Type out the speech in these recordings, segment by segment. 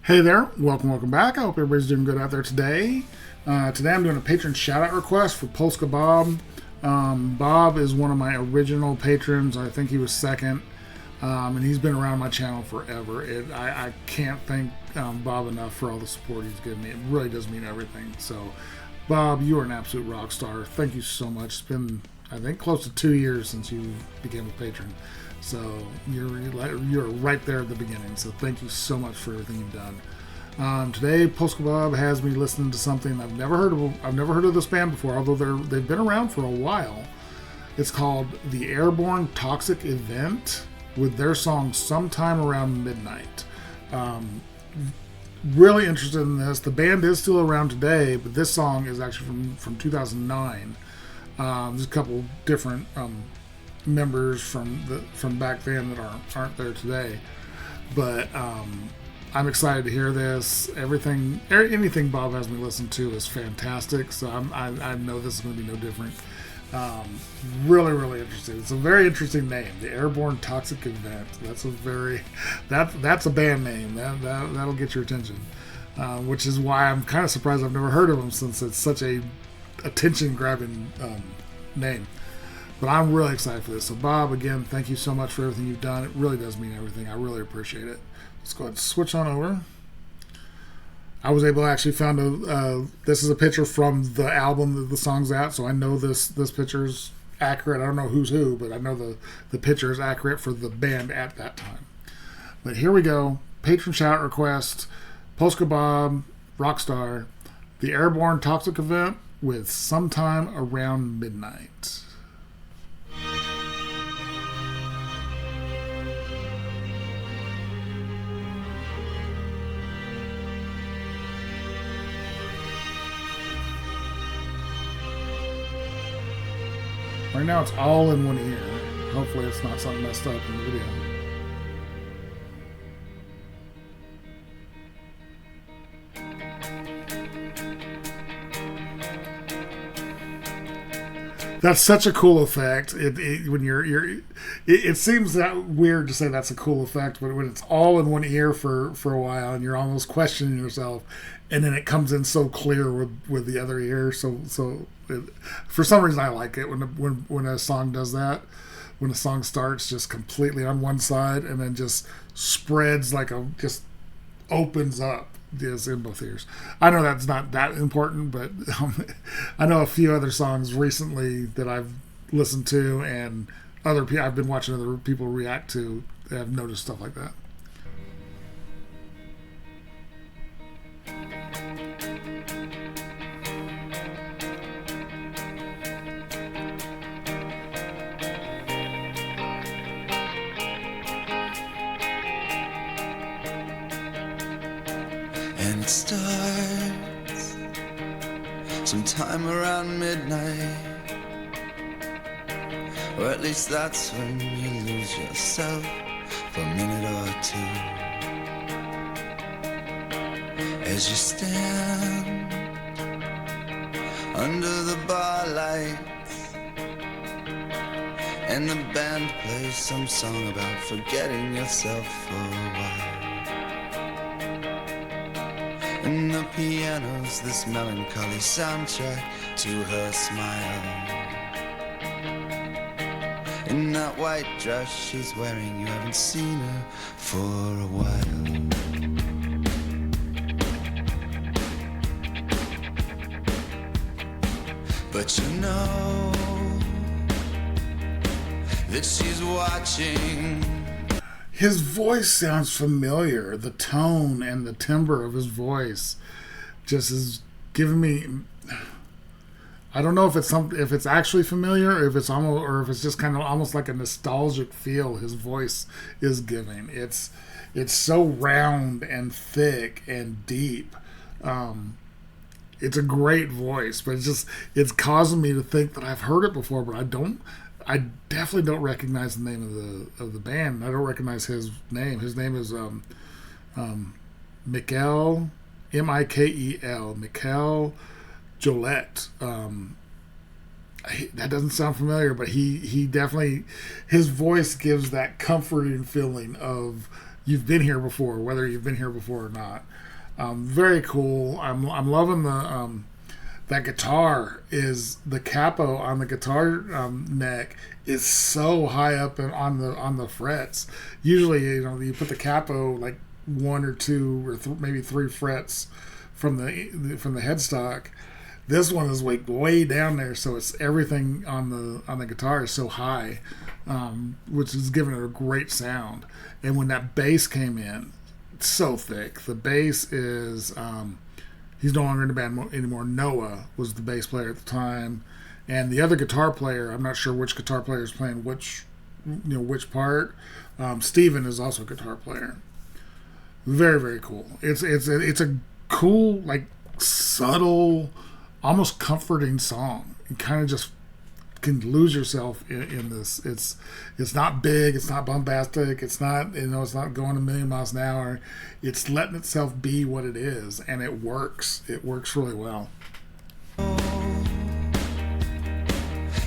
Hey there, welcome back. I hope everybody's doing good out there today. Today I'm doing a patron shout out request for Polska Bob. Bob is one of my original patrons. I think he was second, and he's been around my channel forever. I can't thank Bob enough for all the support he's given me. It really does mean everything. So, Bob, you are an absolute rock star. Thank you so much. It's been, I think, close to 2 years since you became a patron. So you're right there at the beginning. So thank you so much for everything you've done. Today, Polska Bob has me listening to something I've never heard of. I've never heard of this band before, although they've been around for a while. It's called the Airborne Toxic Event with their song "Sometime Around Midnight." Really interested in this. The band is still around today, but this song is actually from 2009. There's a couple different members from back then that aren't there today, but I'm excited to hear this. Anything Bob has me listen to is fantastic, so I know this is going to be no different. Really interesting. It's a very interesting name, the Airborne Toxic Event. That's a band name that'll get your attention, which is why I'm kind of surprised I've never heard of them, since it's such a attention grabbing name. But I'm really excited for this. So, Bob, again, thank you so much for everything you've done. It really does mean everything. I really appreciate it. Let's go ahead and switch on over. I was able to actually find this is a picture from the album that the song's at, so I know this picture's accurate. I don't know who's who, but I know the picture is accurate for the band at that time. But here we go. Patron shout request, Polska Bob, Rockstar, the Airborne Toxic Event with Sometime Around Midnight. Right now it's all in one ear. Hopefully it's not something messed up in the video. That's such a cool effect. It seems that weird to say that's a cool effect, but when it's all in one ear for a while and you're almost questioning yourself, and then it comes in so clear with the other ear. For some reason I like it when a song does that. When a song starts just completely on one side and then just spreads just opens up. Is in both ears. I know that's not that important, but I know a few other songs recently that I've listened to, and I've been watching other people react to. I've noticed stuff like that. And it starts sometime around midnight, or at least that's when you lose yourself for a minute or two, as you stand under the bar lights and the band plays some song about forgetting yourself for a while. And the piano's this melancholy soundtrack to her smile. In that white dress she's wearing, you haven't seen her for a while. But you know that she's watching. His voice sounds familiar. The tone and the timbre of his voice just is giving me. I don't know if it's actually familiar, or if it's just kind of almost like a nostalgic feel his voice is giving. It's so round and thick and deep. It's a great voice, but it's causing me to think that I've heard it before, but I don't. I definitely don't recognize the name of the band. I don't recognize his name. His name is Mikel, Mikel, Mikel Jolette. That doesn't sound familiar, but he definitely, his voice gives that comforting feeling of you've been here before, whether you've been here before or not. Very cool. I'm loving the that guitar is the capo on the guitar neck is so high up and on the frets. Usually, you put the capo like one or two or maybe three frets from the headstock. This one is way down there, so it's everything on the guitar is so high, which is giving it a great sound. And when that bass came in, it's so thick. The bass is he's no longer in the band anymore. Noah was the bass player at the time, and the other guitar player, I'm not sure which guitar player is playing which part. Steven is also a guitar player. Very, very cool. It's a cool, like, subtle, almost comforting song. You kind of just can lose yourself in this. It's not big, it's not bombastic, it's not it's not going a million miles an hour. It's letting itself be what it is, and it works. It works really well.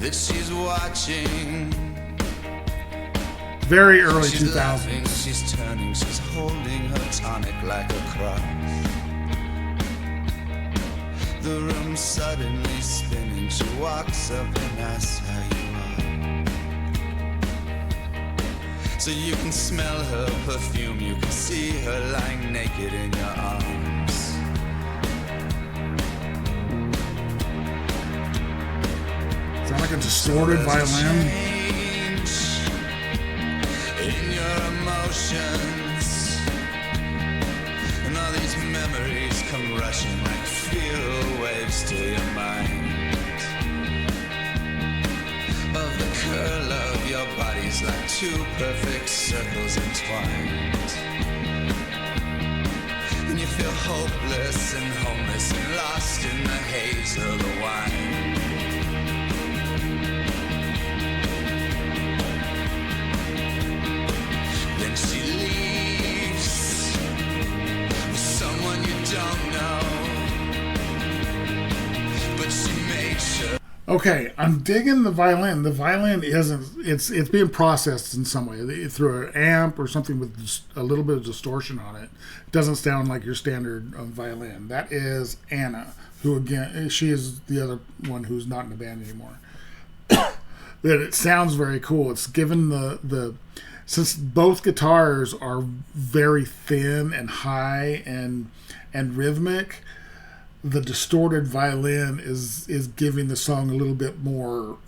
That she's watching. Very early She's 2000s. laughing, she's turning, she's holding her tonic like a cross. The room suddenly spinning, she walks up and asks how you are. So you can smell her perfume, you can see her lying naked in your arms. Sound like a distorted violin. In your emotions, and all these memories come rushing like feral waves to your mind. Of the curl of your bodies like two perfect circles entwined. And you feel hopeless and homeless and lost in the haze of the wine. She leaves with someone you don't know, but she made sure. Okay, I'm digging the violin. The violin it's being processed in some way through an amp or something with just a little bit of distortion on it. It doesn't sound like your standard violin. That is Anna, who again, she is the other one who's not in the band anymore. But it sounds very cool. It's given the since both guitars are very thin and high and rhythmic, the distorted violin is giving the song a little bit more,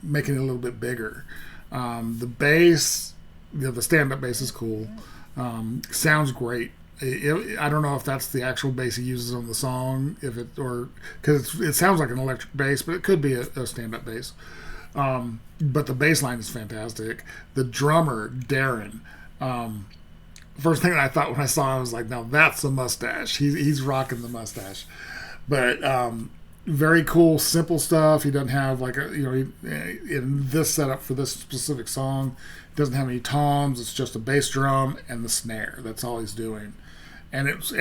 making it a little bit bigger. The bass, the stand-up bass is cool. Sounds great. I don't know if that's the actual bass he uses on the song, because it sounds like an electric bass, but it could be a stand-up bass. But the bass line is fantastic. The drummer, Darren, first thing I thought when I saw him, I was like, now that's a mustache. He's rocking the mustache. But very cool, simple stuff. He doesn't have in this setup for this specific song, he doesn't have any toms. It's just a bass drum and the snare. That's all he's doing. And it's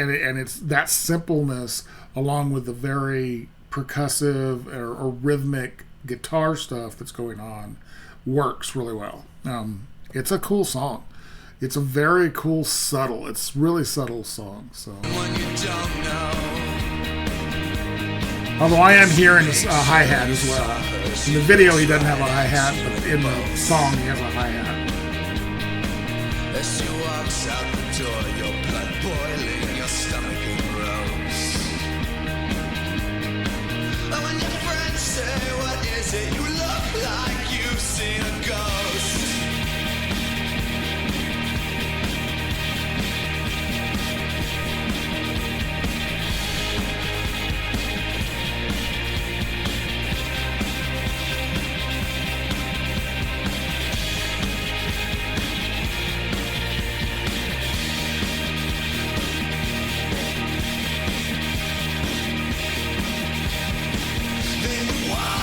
that simpleness along with the very percussive or rhythmic guitar stuff that's going on works really well. It's a cool song. It's a very cool, subtle. It's really subtle song. So, although I am hearing a hi-hat as well. In the video, he doesn't have a hi-hat, but in the song, he has a hi-hat. As she walks out the door, your blood boiling, your stomach grows. And when your friends say, what is it? You look like you've seen a ghost. Then you walk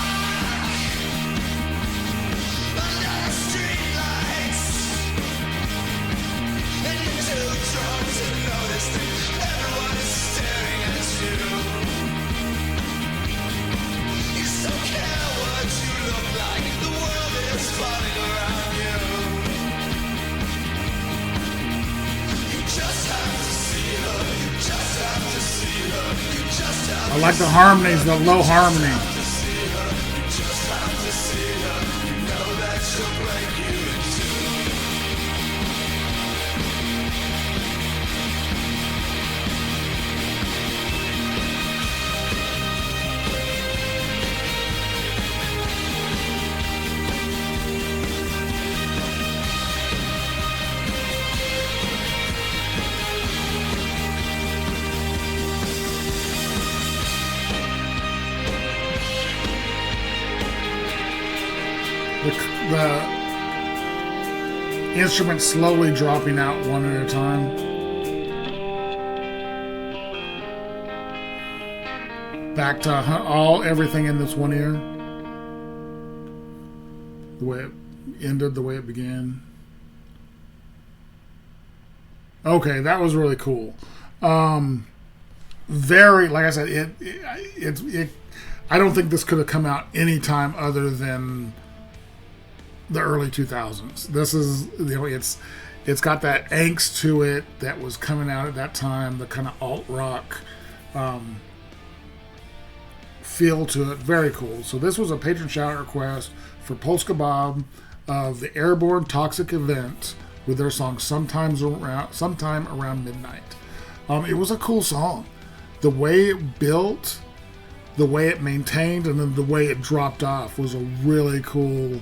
like the harmonies, the low harmony. The instruments slowly dropping out one at a time. Back to everything in this one ear. The way it ended, the way it began. Okay, that was really cool. Very, like I said, it I don't think this could have come out any time other than the early 2000s. This is, it's got that angst to it that was coming out at that time, the kind of alt rock feel to it. Very cool. So this was a patron shout request for Polska Bob of the Airborne Toxic Event with their song Sometime Around Midnight. It was a cool song. The way it built, the way it maintained, and then the way it dropped off was a really cool.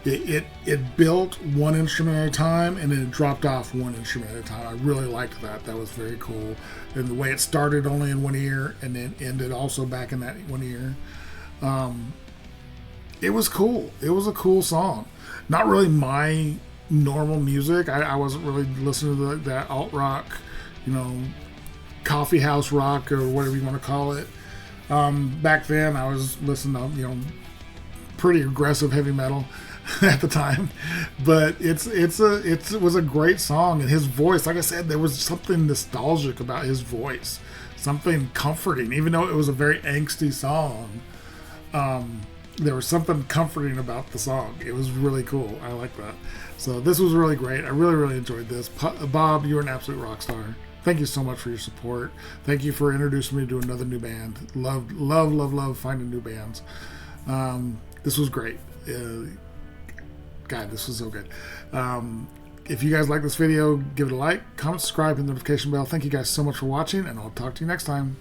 It built one instrument at a time, and then it dropped off one instrument at a time. I really liked that. That was very cool. And the way it started only in one ear, and then ended also back in that one ear. It was cool. It was a cool song. Not really my normal music. I wasn't really listening to that alt rock, coffee house rock or whatever you want to call it. Back then, I was listening to pretty aggressive heavy metal at the time, but it was a great song, and his voice, like I said, there was something nostalgic about his voice, something comforting, even though it was a very angsty song. There was something comforting about the song. It was really cool. I like that. So this was really great. I really, really enjoyed this. Bob, you're an absolute rock star. Thank you so much for your support. Thank you for introducing me to another new band. Love finding new bands. This was great. God, this was so good. If you guys like this video, give it a like, comment, subscribe, and notification bell. Thank you guys so much for watching, and I'll talk to you next time.